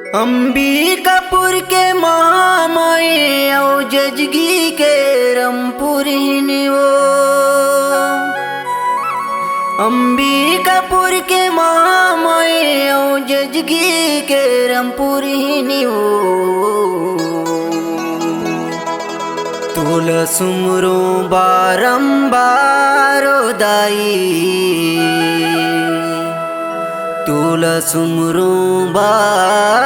अंबिकापुर के महामाए औ जजगी के रमपुरीन वो। अंबिकापुर के महामाए औ जजगी के रमपुरीन वो। तुल सुमरो बारंबार दाई, तुल सुमरो बारंबार।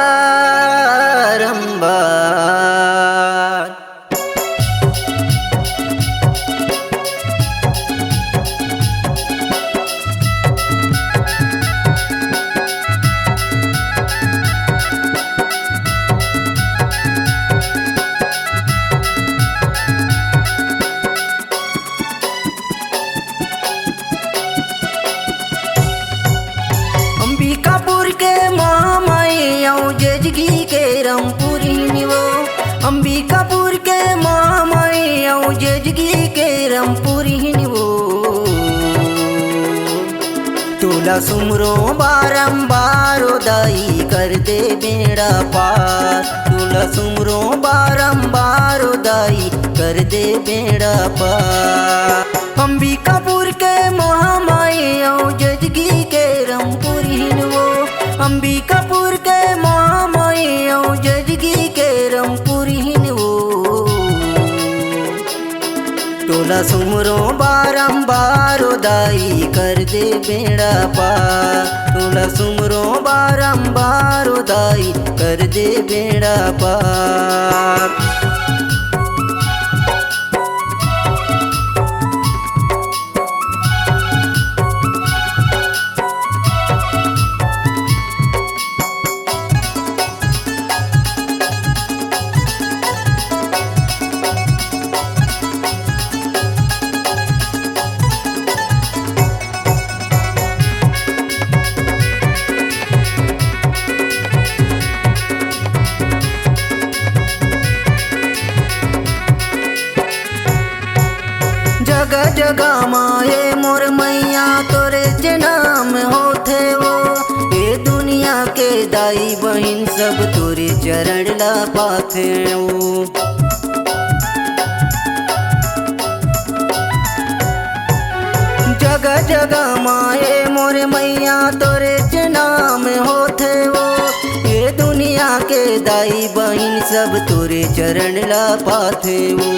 अंबिकापुर के महामाए औ जजगी के रमपुरीन वो। अंबिकापुर के महामाए औ जजगी के रमपुरीन वो। तुला सुमरो बारंबार दाई कर दे बेड़ा पार। तुला सुमरो बारंबार दाई कर दे बेड़ा पार। अंबिकापुर के महामाए औ जजगी के रमपुरीन वो। अंबिकापुर के महामाए औ जजगी के रमपुरीन वो। तोला सुमरो बारंबार दाई कर दे बेड़ा पार। तोला सुमरो बारंबार दाई कर दे बेड़ा पार। जगह जगह माए मोर मैया तोरे जे नाम होथे वो। ये दुनिया के दाई बहिन सब तोरे चरण ला पाथे वो। जगह जगह माए मोर मैया तोरे जे नाम होथे वो। ये दुनिया के दाई बहिन सब तोरे चरण ला पाथे वो।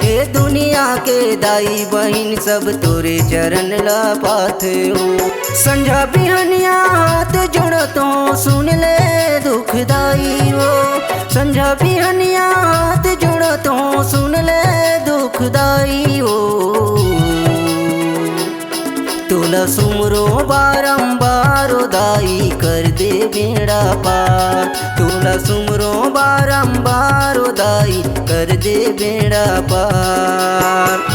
ये दुनिया के दाई बहिन सब तोरे चरण ला पाथे हो। संझा बिहनिया हाथ जोड़त हो सुन ले दुखदाई हो। संझा बिहनिया हाथ जोड़त हो सुन ले दुखदाई हो। तोला सुमरो बारंबार दाई कर दे बेड़ा पार। तोला सुमरो बारंबार दाई कर दे बेड़ा पार।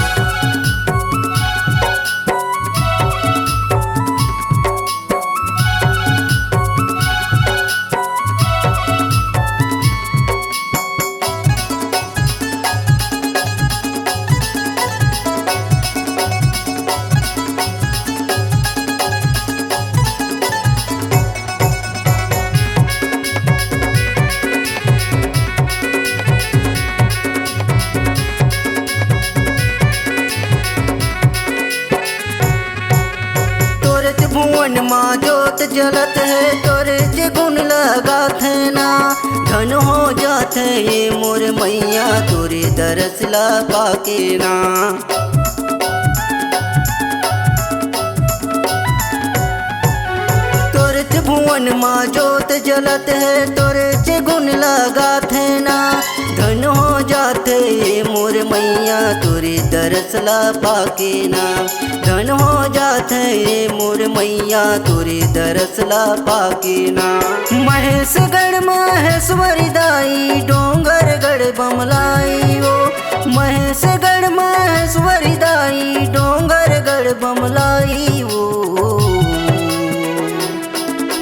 भुवन माँ जोत जलत है तोरे जे गुण लगात है ना। धन हो जात है ये मोर मैया तोरे दरस ला पाके ना। तोरे जे भुवन माँ जोत जलत है तोरे जे गुण लगात है ना। धन हो जात है ये मोर मैया तोरे दरस ला पाके ना। धन हो जात है ये मोर मैया तोरे दरस ला पाके ना। महेशगढ़ महेश्वरी दाई डोंगरगढ़ बमलाई वो। महेशगढ़ महेश्वरी दाई डोंगरगढ़ बमलाई वो।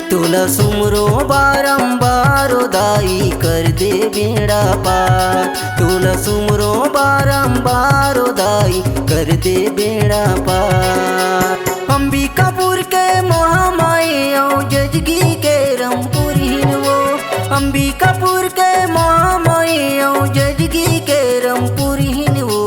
तोला सुमरो बारंबार दाई कर दे बेड़ा पार। तोला सुमरो बारंबार दाई कर दे बेड़ा पार। अंबिकापुर के महामाए औ जजगी के रमपुरीन वो। अंबिकापुर के मामैया जजगी के रमपुरहिन वो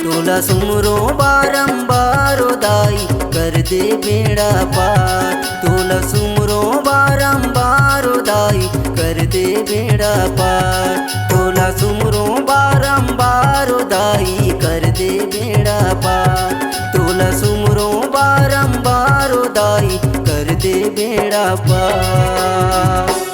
तोला सुमरो बारंबार दाई कर दे बेड़ा पार। तोला सुमरो बारंबार दाई कर दे बेड़ा पार। तोला सुमरो बारंबार दाई कर दे बेड़ा पार। तोला सुमरो बारंबार दाई कर दे बेड़ा पार।